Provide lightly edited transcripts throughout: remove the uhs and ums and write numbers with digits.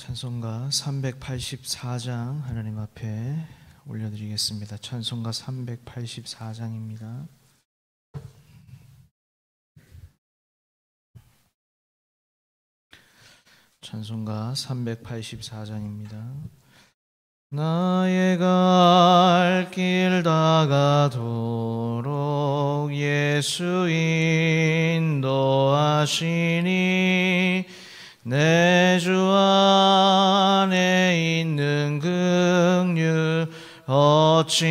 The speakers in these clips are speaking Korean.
찬송가 384장 하나님 앞에 올려드리겠습니다. 찬송가 384장입니다. 찬송가 384장입니다. 나의 갈 길 다가도록 예수 인도하시니 내 주 안에 있는 긍휼 어찌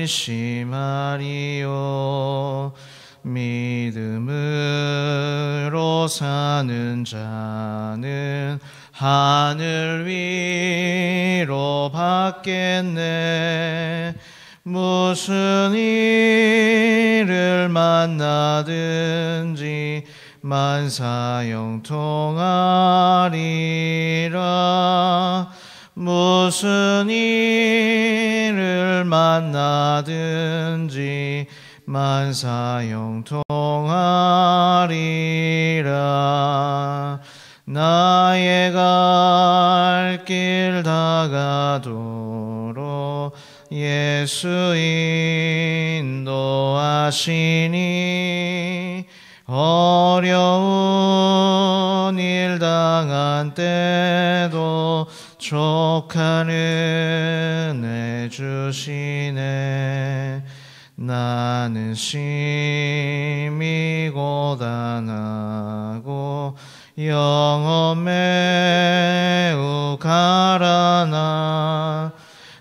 의심하리요. 믿음으로 사는 자는 하늘 위로 받겠네. 무슨 일을 만나든지 만사 형통하리라. 무슨 일을 만나든지 만사 형통하리라. 나의 갈 길 다가도록 예수 인도하시니 어려운 일 당한 때도 족한 은혜 주시네. 나는 심히 고단하고 영혼 매우 가라나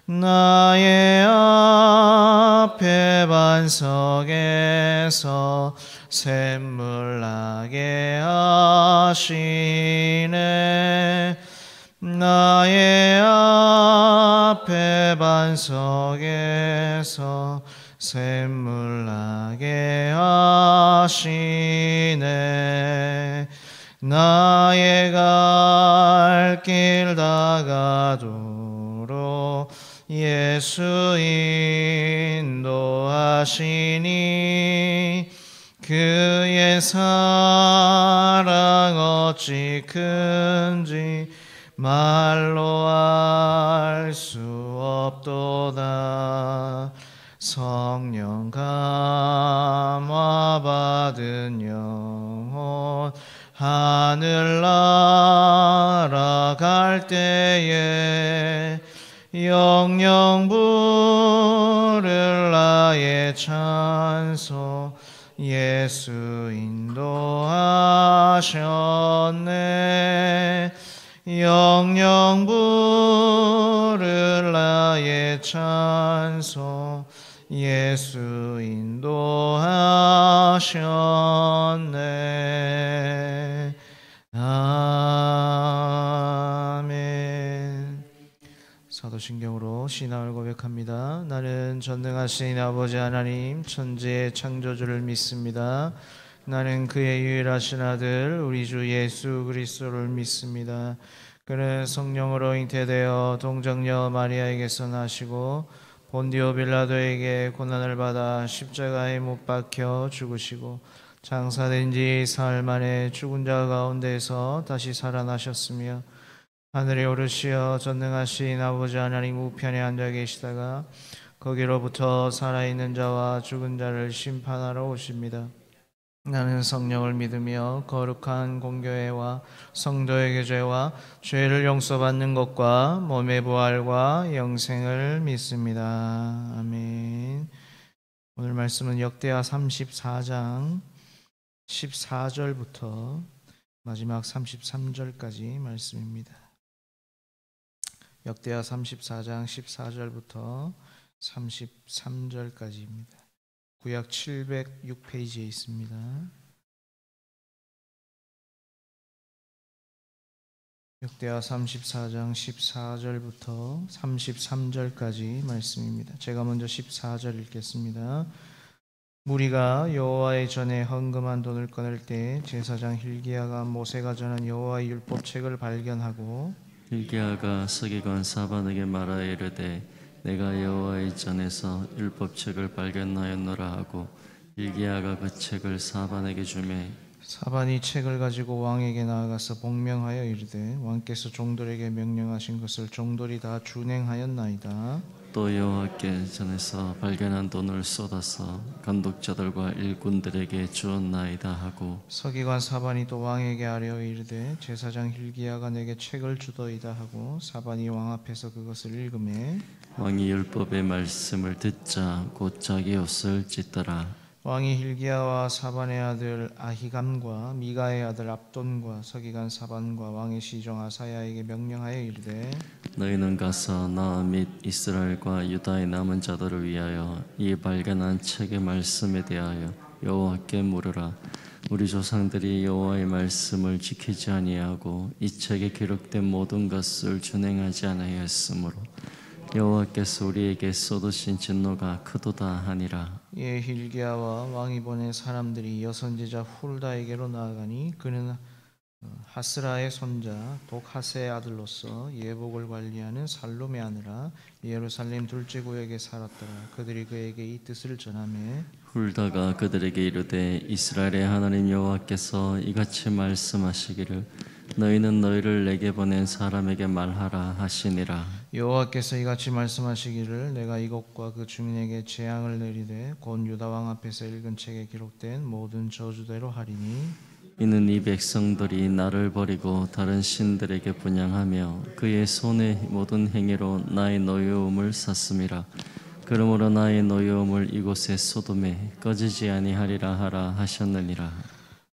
나의 앞에 반석에서 샘물 나게 하시네. 나의 앞에 반석에서 샘물 나게 하시네. 나의 갈 길 다가도록 예수 인도하시니 그의 사랑 어찌 큰지 말로 알 수 없도다. 성령 감화 받은 영혼 하늘 날아갈 때에 영영 부를 나의 찬송 예수 인도하셨네. 영영 부를 나의 찬송 예수 인도하셨네. 아멘. 사도신경으로 신앙을 고백합니다. 나는 전능하신 아버지 하나님 천지의 창조주를 믿습니다. 나는 그의 유일하신 아들 우리 주 예수 그리스도를 믿습니다. 그는 성령으로 잉태되어 동정녀 마리아에게서 나시고 본디오 빌라도에게 고난을 받아 십자가에 못 박혀 죽으시고 장사된 지 사흘 만에 죽은 자 가운데서 다시 살아나셨으며 하늘에 오르시어 전능하신 아버지 하나님 우편에 앉아 계시다가 거기로부터 살아있는 자와 죽은 자를 심판하러 오십니다. 나는 성령을 믿으며 거룩한 공교회와 성도의 교제와 죄를 용서받는 것과 몸의 부활과 영생을 믿습니다. 아멘. 오늘 말씀은 역대하 34장 14절부터 마지막 33절까지 말씀입니다. 역대하 34장 14절부터 33절까지입니다. 구약 706페이지에 있습니다. 역대하 34장 14절부터 33절까지 말씀입니다. 제가 먼저 14절 읽겠습니다. 무리가 여호와의 전에 헌금한 돈을 꺼낼 때 제사장 hil기야가 모세가 전한 여호와의 율법책을 발견하고 hil기야가 서기관 사반에게 말하여 이르되 내가 여호와의 전에서 율법책을 발견하였노라 하고 hil기야가 그 책을 사반에게 주매 사반이 책을 가지고 왕에게 나아가서 복명하여 이르되 왕께서 종들에게 명령하신 것을 종들이 다 준행하였나이다. 또 여호와께 전에서 발견한 돈을 쏟아서 감독자들과 일꾼들에게 주었나이다 하고 서기관 사반이 또 왕에게 아뢰어 이르되 제사장 hil기야가 내게 책을 주더이다 하고 사반이 왕 앞에서 그것을 읽으매 왕이 율법의 말씀을 듣자 곧 자기 옷을 찢더라. 왕이 hil기야와 사반의 아들 아히감과 미가의 아들 압돈과 서기관 사반과 왕의 시종 아사야에게 명령하여 이르되 너희는 가서 나 및 이스라엘과 유다의 남은 자들을 위하여 이 발견한 책의 말씀에 대하여 여호와께 물으라. 우리 조상들이 여호와의 말씀을 지키지 아니하고 이 책에 기록된 모든 것을 준행하지 아니하였으므로 여호와께서 우리에게 쏟으신 진노가 크도다 하니라. 이에 hil기야와 왕이 보낸 사람들이 여선제자 훌다에게로 나아가니 그는 하스라의 손자 독하세의 아들로서 예복을 관리하는 살룸의 아내라 예루살렘 둘째 구역에 살았더라. 그들이 그에게 이 뜻을 전하매 훌다가 그들에게 이르되 이스라엘의 하나님 여호와께서 이같이 말씀하시기를 너희는 너희를 내게 보낸 사람에게 말하라 하시니라. 여호와께서 이같이 말씀하시기를 내가 이곳과 그 주민에게 재앙을 내리되 곧 유다 왕 앞에서 읽은 책에 기록된 모든 저주대로 하리니 이는 이 백성들이 나를 버리고 다른 신들에게 분향하며 그의 손의 모든 행위로 나의 노여움을 샀음이라. 그러므로 나의 노여움을 이곳에 소돔에 꺼지지 아니하리라 하라 하셨느니라.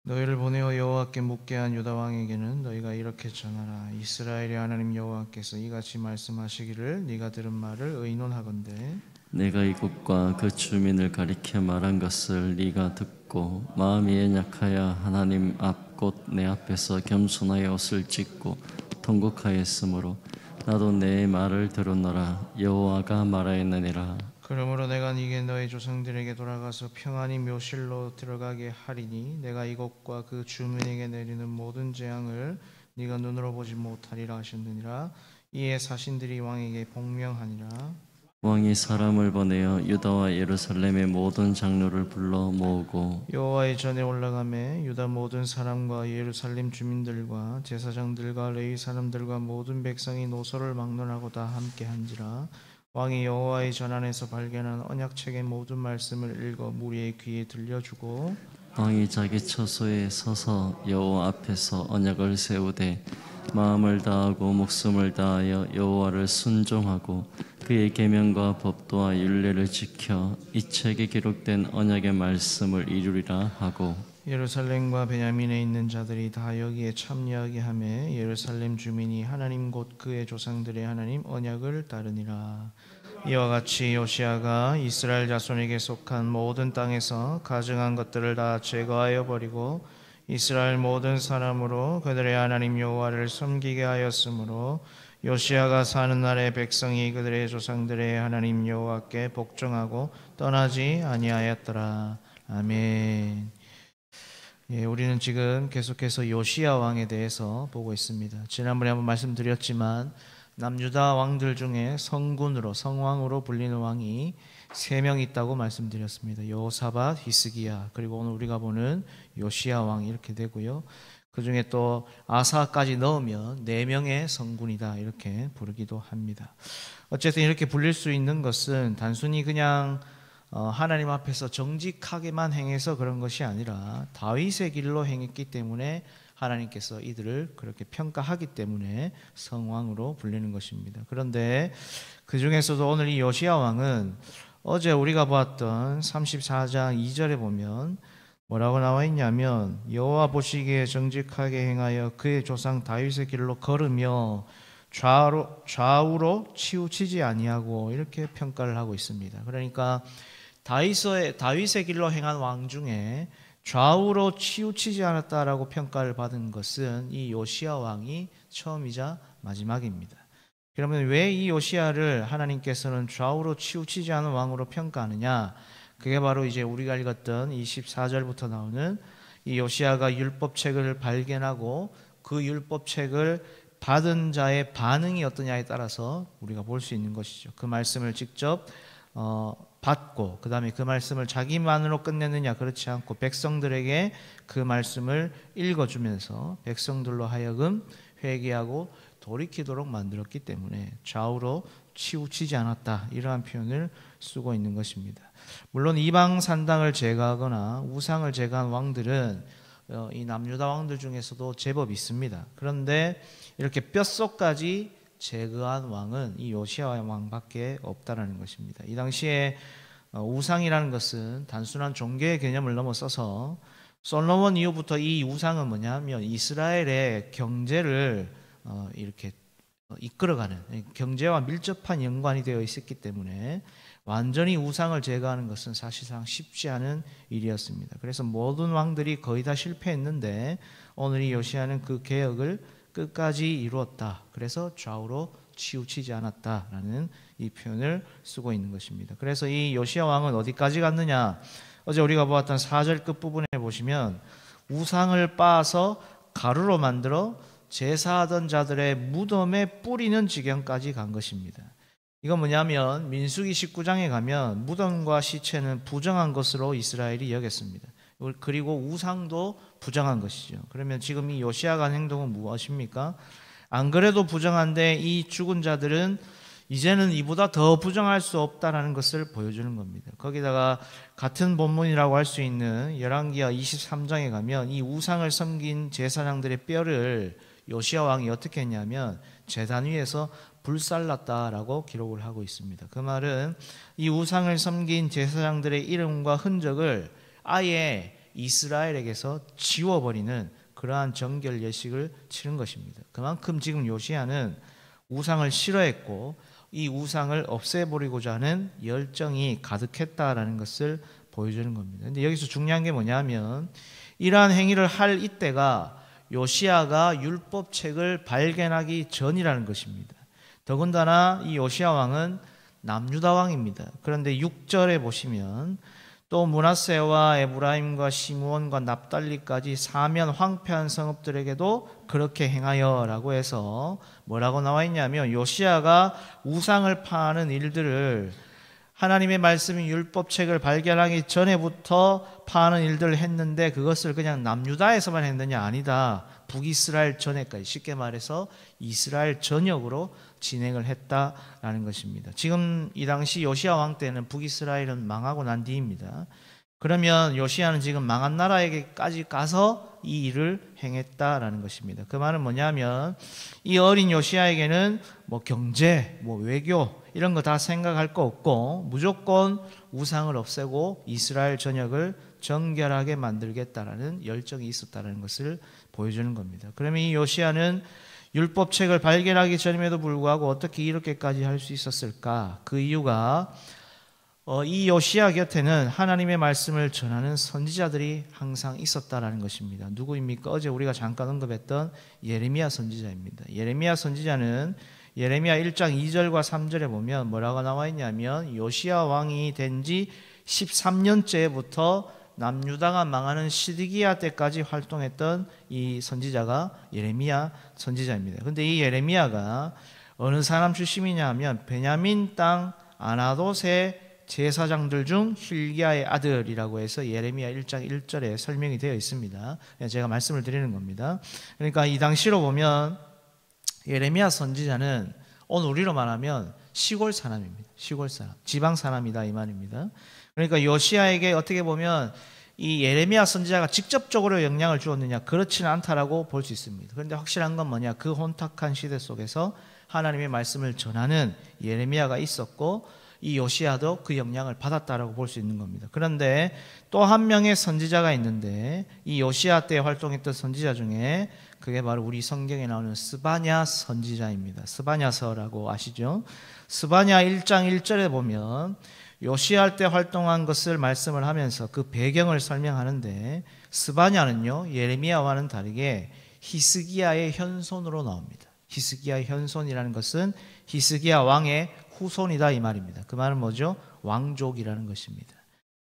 너희를 보내어 여호와께 묻게 한 유다 왕에게는 너희가 이렇게 전하라. 이스라엘의 하나님 여호와께서 이같이 말씀하시기를 네가 들은 말을 의논하건대 내가 이곳과 그 주민을 가리켜 말한 것을 네가 듣고 마음이 연약하여 하나님 앞 곧 내 앞에서 겸손하여 옷을 찢고 통곡하였으므로 나도 내 말을 들었노라. 여호와가 말하였느니라. 그러므로 내가 네게 너희 조상들에게 돌아가서 평안히 묘실로 들어가게 하리니 내가 이곳과 그 주민에게 내리는 모든 재앙을 네가 눈으로 보지 못하리라 하셨느니라. 이에 사신들이 왕에게 복명하니라. 왕이 사람을 보내어 유다와 예루살렘의 모든 장로를 불러 모으고 여호와의 전에 올라가매 유다 모든 사람과 예루살렘 주민들과 제사장들과 레위 사람들과 모든 백성이 노소를 막론하고 다 함께한지라. 왕이 여호와의 전 안에서 발견한 언약책의 모든 말씀을 읽어 무리의 귀에 들려주고 왕이 자기 처소에 서서 여호와 앞에서 언약을 세우되 마음을 다하고 목숨을 다하여 여호와를 순종하고 그의 계명과 법도와 율례를 지켜 이 책에 기록된 언약의 말씀을 이루리라 하고 예루살렘과 베냐민에 있는 자들이 다 여기에 참여하게 하며 예루살렘 주민이 하나님 곧 그의 조상들의 하나님 언약을 따르니라. 이와 같이 요시야가 이스라엘 자손에게 속한 모든 땅에서 가증한 것들을 다 제거하여 버리고 이스라엘 모든 사람으로 그들의 하나님 여호와를 섬기게 하였으므로 요시야가 사는 날에 백성이 그들의 조상들의 하나님 여호와께 복종하고 떠나지 아니하였더라. 아멘. 예, 우리는 지금 계속해서 요시야 왕에 대해서 보고 있습니다. 지난번에 한번 말씀드렸지만 남유다 왕들 중에 성군으로 성왕으로 불리는 왕이 3명 있다고 말씀드렸습니다. 여호사밧, 히스기야, 그리고 오늘 우리가 보는 요시야 왕 이렇게 되고요. 그 중에 또 아사까지 넣으면 4명의 성군이다 이렇게 부르기도 합니다. 어쨌든 이렇게 불릴 수 있는 것은 단순히 그냥 하나님 앞에서 정직하게만 행해서 그런 것이 아니라 다윗의 길로 행했기 때문에 하나님께서 이들을 그렇게 평가하기 때문에 성왕으로 불리는 것입니다. 그런데 그 중에서도 오늘 이 요시야 왕은 어제 우리가 보았던 34장 2절에 보면 뭐라고 나와 있냐면 여호와 보시기에 정직하게 행하여 그의 조상 다윗의 길로 걸으며 좌우로 치우치지 아니하고 이렇게 평가를 하고 있습니다. 그러니까 다윗의 길로 행한 왕 중에 좌우로 치우치지 않았다라고 평가를 받은 것은 이 요시야 왕이 처음이자 마지막입니다. 그러면 왜 이 요시야를 하나님께서는 좌우로 치우치지 않은 왕으로 평가하느냐? 그게 바로 이제 우리가 읽었던 24절부터 나오는 이 요시야가 율법책을 발견하고 그 율법책을 받은 자의 반응이 어떠냐에 따라서 우리가 볼 수 있는 것이죠. 그 말씀을 직접 받고 그 다음에 그 말씀을 자기만으로 끝냈느냐? 그렇지 않고 백성들에게 그 말씀을 읽어주면서 백성들로 하여금 회개하고 돌이키도록 만들었기 때문에 좌우로 치우치지 않았다, 이러한 표현을 쓰고 있는 것입니다. 물론 이방 산당을 제거하거나 우상을 제거한 왕들은 이 남유다 왕들 중에서도 제법 있습니다. 그런데 이렇게 뼛속까지 제거한 왕은 이 요시야 왕밖에 없다라는 것입니다. 이 당시에 우상이라는 것은 단순한 종교의 개념을 넘어서서 솔로몬 이후부터 이 우상은 뭐냐면 이스라엘의 경제를 이렇게 이끌어가는, 경제와 밀접한 연관이 되어 있었기 때문에 완전히 우상을 제거하는 것은 사실상 쉽지 않은 일이었습니다. 그래서 모든 왕들이 거의 다 실패했는데 오늘 이 요시야는 그 개혁을 끝까지 이루었다. 그래서 좌우로 치우치지 않았다라는 이 표현을 쓰고 있는 것입니다. 그래서 이 요시야 왕은 어디까지 갔느냐? 어제 우리가 보았던 4절 끝부분에 보시면 우상을 빻아서 가루로 만들어 제사하던 자들의 무덤에 뿌리는 지경까지 간 것입니다. 이건 뭐냐면 민수기 19장에 가면 무덤과 시체는 부정한 것으로 이스라엘이 여겼습니다. 그리고 우상도 부정한 것이죠. 그러면 지금 이 요시야가 한 행동은 무엇입니까? 안 그래도 부정한데 이 죽은 자들은 이제는 이보다 더 부정할 수 없다라는 것을 보여주는 겁니다. 거기다가 같은 본문이라고 할 수 있는 열왕기하 23장에 가면 이 우상을 섬긴 제사장들의 뼈를 요시야 왕이 어떻게 했냐면 제단 위에서 불살랐다라고 기록을 하고 있습니다. 그 말은 이 우상을 섬긴 제사장들의 이름과 흔적을 아예 이스라엘에게서 지워버리는 그러한 정결 예식을 치른 것입니다. 그만큼 지금 요시야는 우상을 싫어했고 이 우상을 없애버리고자 하는 열정이 가득했다라는 것을 보여주는 겁니다. 그런데 여기서 중요한 게 뭐냐면 이러한 행위를 할 이때가 요시야가 율법책을 발견하기 전이라는 것입니다. 더군다나 이 요시야 왕은 남유다 왕입니다. 그런데 6절에 보시면 또 므낫세와 에브라임과 시므온과 납달리까지 사면 황폐한 성읍들에게도 그렇게 행하여라고 해서 뭐라고 나와 있냐면 요시야가 우상을 파하는 일들을 하나님의 말씀인 율법책을 발견하기 전에부터 파하는 일들을 했는데 그것을 그냥 남유다에서만 했느냐? 아니다. 북이스라엘 전역까지, 쉽게 말해서 이스라엘 전역으로 진행을 했다라는 것입니다. 지금 이 당시 요시야 왕 때는 북이스라엘은 망하고 난 뒤입니다. 그러면 요시야는 지금 망한 나라에게까지 가서 이 일을 행했다라는 것입니다. 그 말은 뭐냐면 이 어린 요시야에게는 뭐 경제, 뭐 외교 이런 거 다 생각할 거 없고 무조건 우상을 없애고 이스라엘 전역을 정결하게 만들겠다라는 열정이 있었다는 것을 보여주는 겁니다. 그러면 이 요시야는 율법책을 발견하기 전임에도 불구하고 어떻게 이렇게까지 할 수 있었을까? 그 이유가 이 요시야 곁에는 하나님의 말씀을 전하는 선지자들이 항상 있었다라는 것입니다. 누구입니까? 어제 우리가 잠깐 언급했던 예레미야 선지자입니다. 예레미야 선지자는 예레미야 1장 2절과 3절에 보면 뭐라고 나와 있냐면 요시야 왕이 된 지 13년째부터 남유다가 망하는 시드기야 때까지 활동했던 이 선지자가 예레미야 선지자입니다. 그런데 이 예레미야가 어느 사람 출신이냐 하면 베냐민 땅 아나돗의 제사장들 중 힐기야의 아들이라고 해서 예레미야 1장 1절에 설명이 되어 있습니다. 제가 말씀을 드리는 겁니다. 그러니까 이 당시로 보면 예레미야 선지자는 오늘 우리로 말하면 시골 사람입니다. 시골 사람, 지방 사람이다 이 말입니다. 그러니까 요시야에게 어떻게 보면 이 예레미야 선지자가 직접적으로 영향을 주었느냐? 그렇지는 않다라고 볼 수 있습니다. 그런데 확실한 건 뭐냐? 그 혼탁한 시대 속에서 하나님의 말씀을 전하는 예레미야가 있었고 이 요시야도 그 영향을 받았다라고 볼 수 있는 겁니다. 그런데 또 한 명의 선지자가 있는데 이 요시야 때 활동했던 선지자 중에 그게 바로 우리 성경에 나오는 스바냐 선지자입니다. 스바냐서라고 아시죠? 스바냐 1장 1절에 보면 요시야 때 활동한 것을 말씀을 하면서 그 배경을 설명하는데 스바냐는요 예레미야와는 다르게 히스기야의 현손으로 나옵니다. 히스기야의 현손이라는 것은 히스기야 왕의 후손이다 이 말입니다. 그 말은 뭐죠? 왕족이라는 것입니다.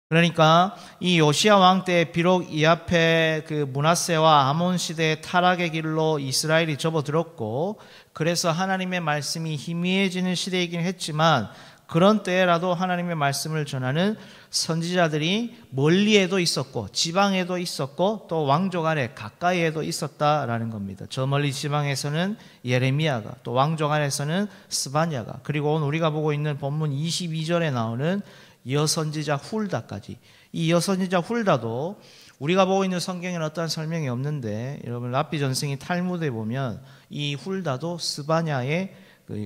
그러니까 이 요시야 왕 때 비록 이 앞에 그 므낫세와 아몬 시대의 타락의 길로 이스라엘이 접어들었고 그래서 하나님의 말씀이 희미해지는 시대이긴 했지만 그런 때라도 하나님의 말씀을 전하는 선지자들이 멀리에도 있었고 지방에도 있었고 또 왕족 안에 가까이에도 있었다라는 겁니다. 저 멀리 지방에서는 예레미야가, 또 왕족 안에서는 스바냐가, 그리고 오늘 우리가 보고 있는 본문 22절에 나오는 여선지자 훌다까지. 이 여선지자 훌다도 우리가 보고 있는 성경에는 어떠한 설명이 없는데, 여러분 랍비 전승이 탈무드에 보면 이 훌다도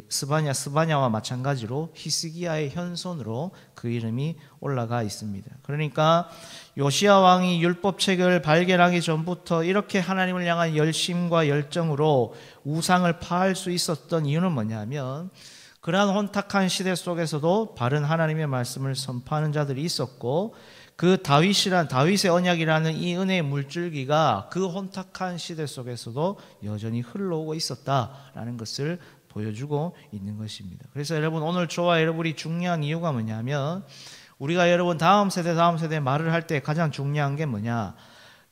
스바냐와 마찬가지로 히스기야의 현손으로 그 이름이 올라가 있습니다. 그러니까 요시야 왕이 율법책을 발견하기 전부터 이렇게 하나님을 향한 열심과 열정으로 우상을 파할 수 있었던 이유는 뭐냐면, 그러한 혼탁한 시대 속에서도 바른 하나님의 말씀을 선포하는 자들이 있었고, 그 다윗의 언약이라는 이 은혜의 물줄기가 그 혼탁한 시대 속에서도 여전히 흘러오고 있었다라는 것을 보여주고 있는 것입니다. 그래서 여러분, 오늘 저와 여러분이 중요한 이유가 뭐냐면, 우리가 여러분 다음 세대 말을 할 때 가장 중요한 게 뭐냐,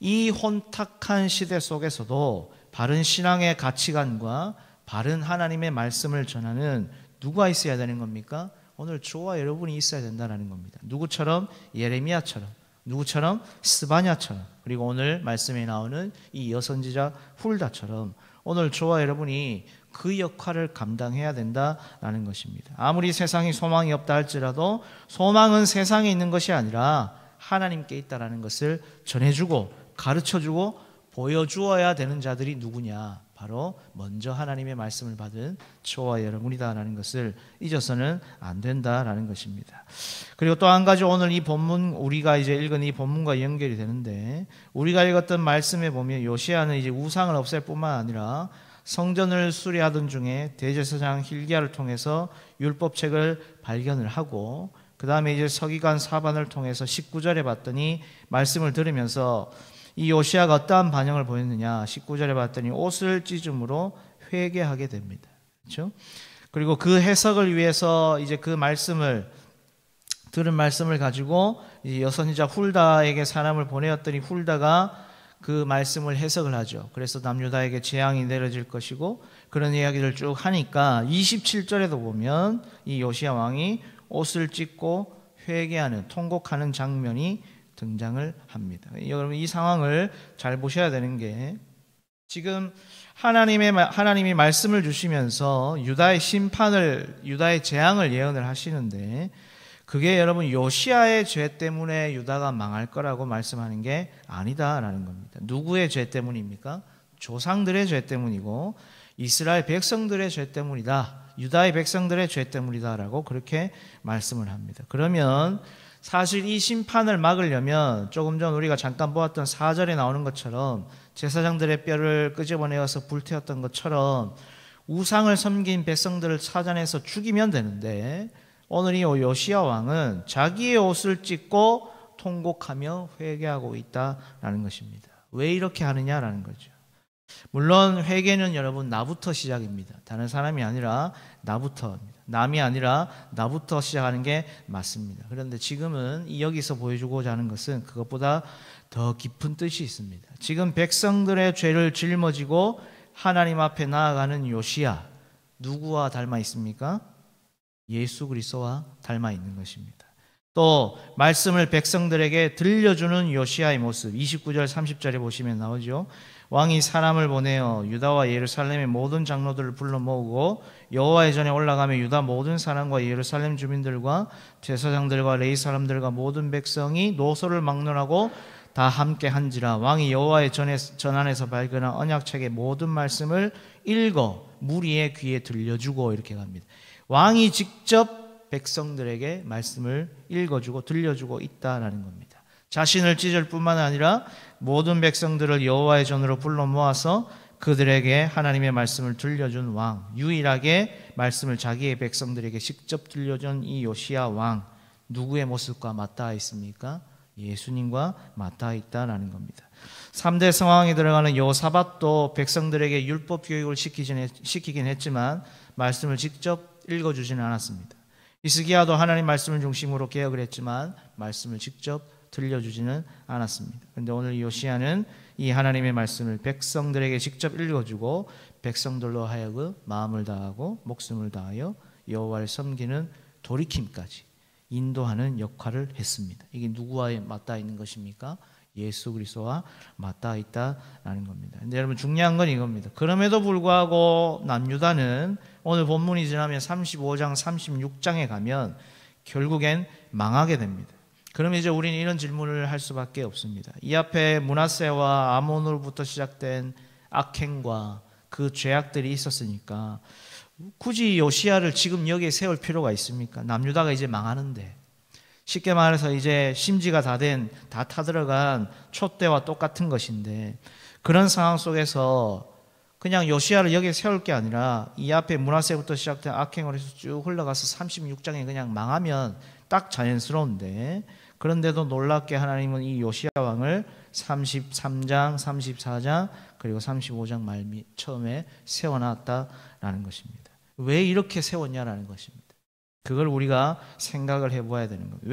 이 혼탁한 시대 속에서도 바른 신앙의 가치관과 바른 하나님의 말씀을 전하는 누가 있어야 되는 겁니까? 오늘 저와 여러분이 있어야 된다는 겁니다. 누구처럼? 예레미야처럼, 누구처럼? 스바냐처럼, 그리고 오늘 말씀에 나오는 이 여선지자 훌다처럼 오늘 저와 여러분이 그 역할을 감당해야 된다라는 것입니다. 아무리 세상에 소망이 없다 할지라도 소망은 세상에 있는 것이 아니라 하나님께 있다라는 것을 전해주고 가르쳐주고 보여주어야 되는 자들이 누구냐? 바로 먼저 하나님의 말씀을 받은 저와 여러분이다라는 것을 잊어서는 안 된다라는 것입니다. 그리고 또 한 가지, 오늘 이 본문, 우리가 이제 읽은 이 본문과 연결이 되는데, 우리가 읽었던 말씀에 보면 요시야는 이제 우상을 없앨 뿐만 아니라 성전을 수리하던 중에 대제사장 hil기야를 통해서 율법책을 발견을 하고, 그 다음에 이제 서기관 사반을 통해서 19절에 봤더니 말씀을 들으면서 이 요시야가 어떠한 반응을 보였느냐, 19절에 봤더니 옷을 찢음으로 회개하게 됩니다. 그렇죠? 그리고 그 해석을 위해서 이제 그 말씀을 들은 말씀을 가지고 이제 여선지자 훌다에게 사람을 보내었더니 훌다가 그 말씀을 해석을 하죠. 그래서 남유다에게 재앙이 내려질 것이고 그런 이야기를 쭉 하니까 27절에도 보면 이 요시야 왕이 옷을 찢고 회개하는, 통곡하는 장면이 등장을 합니다. 여러분, 이 상황을 잘 보셔야 되는 게, 지금 하나님이 말씀을 주시면서 유다의 재앙을 예언을 하시는데, 그게 여러분 요시야의 죄 때문에 유다가 망할 거라고 말씀하는 게 아니다라는 겁니다. 누구의 죄 때문입니까? 조상들의 죄 때문이고 이스라엘 백성들의 죄 때문이다, 유다의 백성들의 죄 때문이다라고 그렇게 말씀을 합니다. 그러면 사실 이 심판을 막으려면 조금 전 우리가 잠깐 보았던 4절에 나오는 것처럼 제사장들의 뼈를 끄집어내어서 불태웠던 것처럼 우상을 섬긴 백성들을 찾아내서 죽이면 되는데, 오늘 이 요시야 왕은 자기의 옷을 찢고 통곡하며 회개하고 있다라는 것입니다. 왜 이렇게 하느냐라는 거죠. 물론 회개는 여러분 나부터 시작입니다. 다른 사람이 아니라 나부터입니다. 남이 아니라 나부터 시작하는 게 맞습니다. 그런데 지금은 여기서 보여주고자 하는 것은 그것보다 더 깊은 뜻이 있습니다. 지금 백성들의 죄를 짊어지고 하나님 앞에 나아가는 요시야, 누구와 닮아 있습니까? 예수 그리스도와 닮아 있는 것입니다. 또 말씀을 백성들에게 들려주는 요시야의 모습, 29절 30절에 보시면 나오죠. 왕이 사람을 보내어 유다와 예루살렘의 모든 장로들을 불러 모으고 여호와의 전에 올라가며 유다 모든 사람과 예루살렘 주민들과 제사장들과 레위 사람들과 모든 백성이 노소를 막론하고 다 함께 한지라. 왕이 여호와의 전안에서 발견한 언약책의 모든 말씀을 읽어 무리의 귀에 들려주고, 이렇게 갑니다. 왕이 직접 백성들에게 말씀을 읽어주고 들려주고 있다라는 겁니다. 자신을 찢을 뿐만 아니라 모든 백성들을 여호와의 전으로 불러 모아서 그들에게 하나님의 말씀을 들려준 왕, 유일하게 말씀을 자기의 백성들에게 직접 들려준 이 요시야 왕, 누구의 모습과 맞닿아 있습니까? 예수님과 맞닿아 있다라는 겁니다. 3대 성왕에 들어가는 여호사밧도 백성들에게 율법 교육을 시키긴 했지만 말씀을 직접 읽어주지는 않았습니다. 히스기야도 하나님 말씀을 중심으로 개혁을 했지만 말씀을 직접 들려주지는 않았습니다. 그런데 오늘 요시야는 이 하나님의 말씀을 백성들에게 직접 읽어주고 백성들로 하여금 마음을 다하고 목숨을 다하여 여호와를 섬기는 돌이킴까지 인도하는 역할을 했습니다. 이게 누구와 맞닿아 있는 것입니까? 예수 그리스도와 맞닿아 있다라는 겁니다. 근데 여러분 중요한 건 이겁니다. 그럼에도 불구하고 남유다는 오늘 본문이 지나면 35장, 36장에 가면 결국엔 망하게 됩니다. 그럼 이제 우리는 이런 질문을 할 수밖에 없습니다. 이 앞에 므낫세와 아몬으로부터 시작된 악행과 그 죄악들이 있었으니까 굳이 요시야를 지금 여기에 세울 필요가 있습니까? 남유다가 이제 망하는데, 쉽게 말해서 이제 심지가 다 타들어간 촛대와 똑같은 것인데, 그런 상황 속에서 그냥 요시야를 여기에 세울 게 아니라 이 앞에 므낫세부터 시작된 악행으로 해서 쭉 흘러가서 36장에 그냥 망하면 딱 자연스러운데, 그런데도 놀랍게 하나님은 이 요시야 왕을 33장, 34장 그리고 35장 말 처음에 세워놨다라는 것입니다. 왜 이렇게 세웠냐라는 것입니다. 그걸 우리가 생각을 해봐야 되는 겁니다.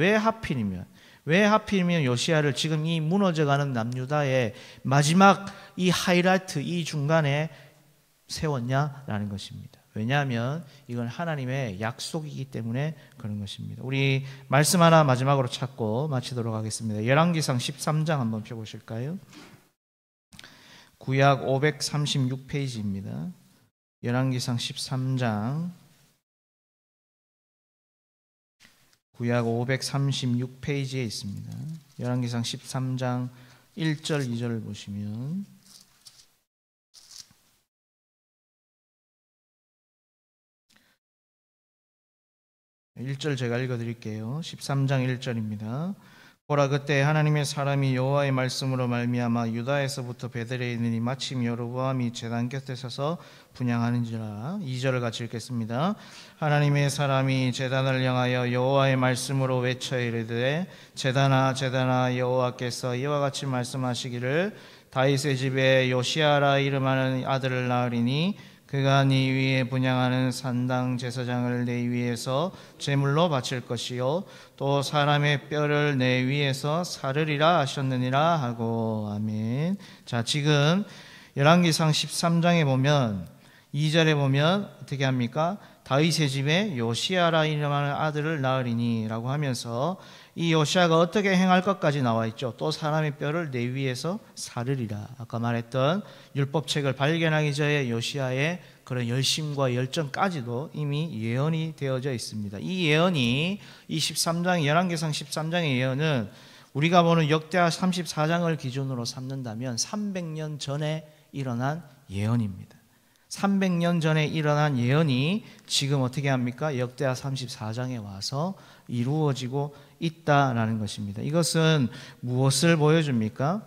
왜 하필이면 요시야를 지금 이 무너져가는 남유다의 마지막 이 하이라이트, 이 중간에 세웠냐라는 것입니다. 왜냐하면 이건 하나님의 약속이기 때문에 그런 것입니다. 우리 말씀 하나 마지막으로 찾고 마치도록 하겠습니다. 열왕기상 13장 한번 펴보실까요? 구약 536페이지입니다. 열왕기상 13장 구약 536페이지에 있습니다. 열왕기상 13장 1절 2절을 보시면 1절 제가 읽어드릴게요. 13장 1절입니다. 보라, 그때 하나님의 사람이 여호와의 말씀으로 말미암아 유다에서부터 베들레헴에 이르니 마침 여로보암이 제단 곁에 서서 분향하는지라. 2절을 같이 읽겠습니다. 하나님의 사람이 제단을 향하여 여호와의 말씀으로 외쳐 이르되 제단아 제단아 여호와께서 이와 같이 말씀하시기를 다윗의 집에 요시야라 이름하는 아들을 낳으리니 그가 네 위에 분향하는 산당 제사장을 내 위에서 제물로 바칠 것이요 또 사람의 뼈를 내 위에서 사르리라 하셨느니라 하고. 아멘. 자, 지금 열왕기상 13장에 보면 2절에 보면 어떻게 합니까? 다윗의 집에 요시야라 이름하는 아들을 낳으리니 라고 하면서 이 요시야가 어떻게 행할 것까지 나와 있죠. 또 사람의 뼈를 내 위에서 사르리라. 아까 말했던 율법책을 발견하기 전에 요시야의 그런 열심과 열정까지도 이미 예언이 되어져 있습니다. 이 예언이 이 13장 열왕기상 13장의 예언은 우리가 보는 역대하 34장을 기준으로 삼는다면 300년 전에 일어난 예언입니다. 300년 전에 일어난 예언이 지금 어떻게 합니까? 역대하 34장에 와서 이루어지고 있다라는 것입니다. 이것은 무엇을 보여줍니까?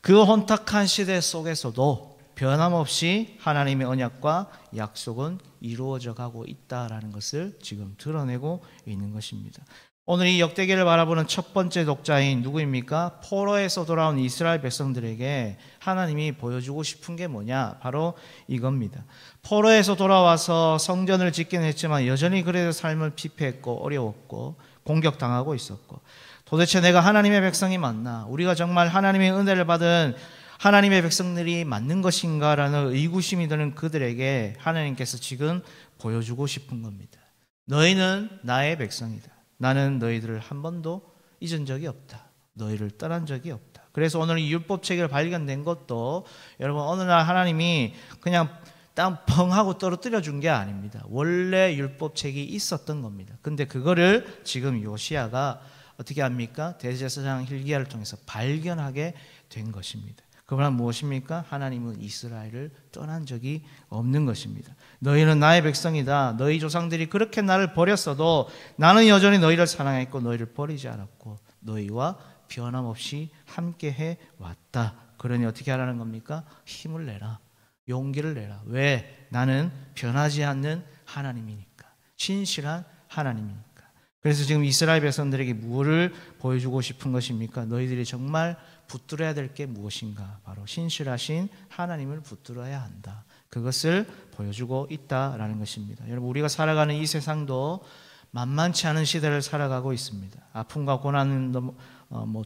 그 혼탁한 시대 속에서도 변함없이 하나님의 언약과 약속은 이루어져 가고 있다라는 것을 지금 드러내고 있는 것입니다. 오늘 이 역대기를 바라보는 첫 번째 독자인 누구입니까? 포로에서 돌아온 이스라엘 백성들에게 하나님이 보여주고 싶은 게 뭐냐? 바로 이겁니다. 포로에서 돌아와서 성전을 짓긴 했지만 여전히 그래도 삶을 피폐했고 어려웠고 공격당하고 있었고, 도대체 내가 하나님의 백성이 맞나? 우리가 정말 하나님의 은혜를 받은 하나님의 백성들이 맞는 것인가라는 의구심이 드는 그들에게 하나님께서 지금 보여주고 싶은 겁니다. 너희는 나의 백성이다. 나는 너희들을 한 번도 잊은 적이 없다. 너희를 떠난 적이 없다. 그래서 오늘 이 율법책을 발견된 것도 여러분 어느 날 하나님이 그냥 땅 펑 하고 떨어뜨려 준 게 아닙니다. 원래 율법책이 있었던 겁니다. 근데 그거를 지금 요시야가 어떻게 합니까? 대제사장 hil기야를 통해서 발견하게 된 것입니다. 그러나 무엇입니까? 하나님은 이스라엘을 떠난 적이 없는 것입니다. 너희는 나의 백성이다. 너희 조상들이 그렇게 나를 버렸어도 나는 여전히 너희를 사랑했고 너희를 버리지 않았고 너희와 변함없이 함께해 왔다. 그러니 어떻게 하라는 겁니까? 힘을 내라. 용기를 내라. 왜? 나는 변하지 않는 하나님이니까. 신실한 하나님이니까. 그래서 지금 이스라엘 백성들에게 무엇을 보여주고 싶은 것입니까? 너희들이 정말 붙들어야 될 게 무엇인가? 바로 신실하신 하나님을 붙들어야 한다. 그것을 보여주고 있다라는 것입니다. 여러분, 우리가 살아가는 이 세상도 만만치 않은 시대를 살아가고 있습니다. 아픔과 고난은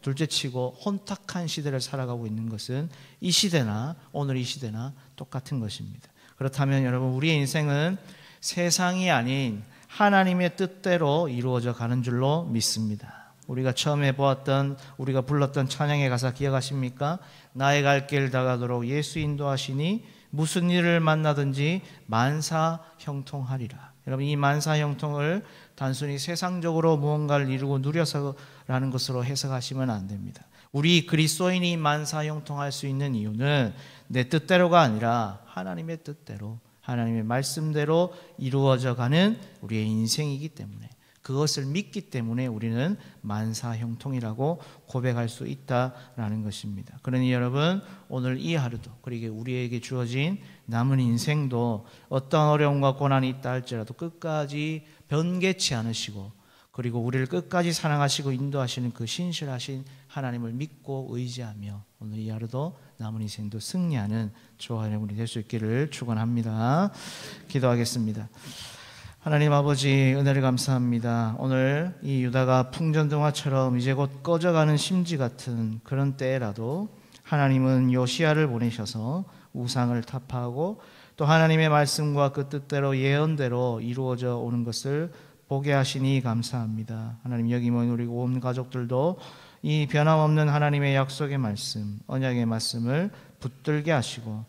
둘째치고 혼탁한 시대를 살아가고 있는 것은 이 시대나 오늘 이 시대나 똑같은 것입니다. 그렇다면 여러분, 우리의 인생은 세상이 아닌 하나님의 뜻대로 이루어져 가는 줄로 믿습니다. 우리가 처음에 보았던, 우리가 불렀던 찬양의 가사 기억하십니까? 나의 갈 길 다가도록 예수 인도하시니 무슨 일을 만나든지 만사형통하리라. 여러분, 이 만사형통을 단순히 세상적으로 무언가를 이루고 누려서라는 것으로 해석하시면 안 됩니다. 우리 그리스도인이 만사형통할 수 있는 이유는 내 뜻대로가 아니라 하나님의 뜻대로, 하나님의 말씀대로 이루어져 가는 우리의 인생이기 때문에, 그것을 믿기 때문에 우리는 만사형통이라고 고백할 수 있다라는 것입니다. 그러니 여러분, 오늘 이 하루도, 그리고 우리에게 주어진 남은 인생도 어떤 어려움과 고난이 있다 할지라도 끝까지 변개치 않으시고, 그리고 우리를 끝까지 사랑하시고 인도하시는 그 신실하신 하나님을 믿고 의지하며 오늘 이 하루도 남은 인생도 승리하는 저와 여러분이 될 수 있기를 축원합니다. 기도하겠습니다. 하나님 아버지, 은혜를 감사합니다. 오늘 이 유다가 풍전등화처럼 이제 곧 꺼져가는 심지 같은 그런 때라도 하나님은 요시야를 보내셔서 우상을 타파하고 또 하나님의 말씀과 그 뜻대로 예언대로 이루어져 오는 것을 보게 하시니 감사합니다. 하나님, 여기 모인 우리 온 가족들도 이 변함없는 하나님의 약속의 말씀, 언약의 말씀을 붙들게 하시고,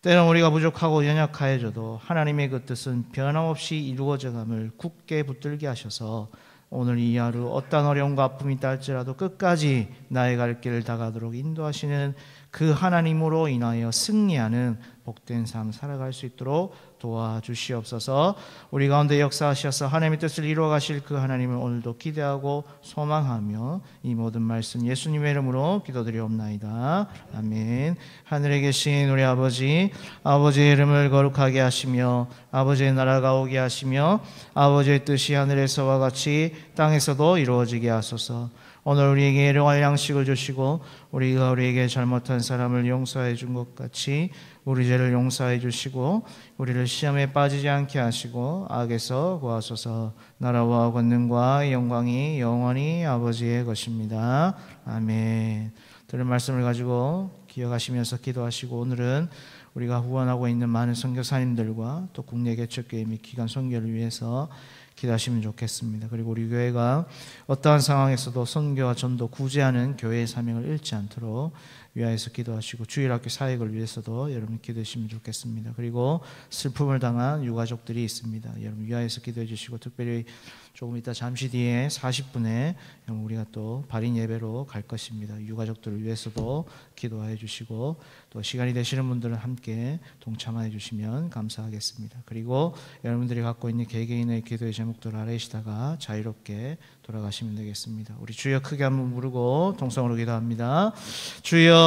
때론 우리가 부족하고 연약하여져도 하나님의 그 뜻은 변함없이 이루어져감을 굳게 붙들게 하셔서 오늘 이 하루 어떠한 어려움과 아픔이 있다 할지라도 끝까지 나의 갈 길을 다가도록 인도하시는 그 하나님으로 인하여 승리하는 복된 삶 살아갈 수 있도록 도와주시옵소서. 우리 가운데 역사하셔서 하나님의 뜻을 이루어 가실 그 하나님을 오늘도 기대하고 소망하며 이 모든 말씀 예수님의 이름으로 기도드리옵나이다. 아멘. 하늘에 계신 우리 아버지, 아버지의 이름을 거룩하게 하시며 아버지의 나라가 오게 하시며 아버지의 뜻이 하늘에서와 같이 땅에서도 이루어지게 하소서. 오늘 우리에게 일용할 양식을 주시고 우리가 우리에게 잘못한 사람을 용서해 준 것 같이 우리 죄를 용서해 주시고 우리를 시험에 빠지지 않게 하시고 악에서 구하소서. 나라와 권능과 영광이 영원히 아버지의 것입니다. 아멘. 들은 말씀을 가지고 기억하시면서 기도하시고, 오늘은 우리가 후원하고 있는 많은 선교사님들과 또 국내 개척교회 및 기관 선교를 위해서 기도하시면 좋겠습니다. 그리고 우리 교회가 어떠한 상황에서도 선교와 전도 구제하는 교회의 사명을 잃지 않도록 위하여서 기도하시고, 주일학교 사역을 위해서도 여러분 기도하시면 좋겠습니다. 그리고 슬픔을 당한 유가족들이 있습니다. 여러분 위하여서 기도해 주시고, 특별히 조금 이따 잠시 뒤에 40분에 우리가 또 발인 예배로 갈 것입니다. 유가족들을 위해서도 기도해 주시고, 또 시간이 되시는 분들은 함께 동참해 주시면 감사하겠습니다. 그리고 여러분들이 갖고 있는 개개인의 기도의 제목들을 아뢰시다가 자유롭게 돌아가시면 되겠습니다. 우리 주여 크게 한번 부르고 통성으로 기도합니다. 주여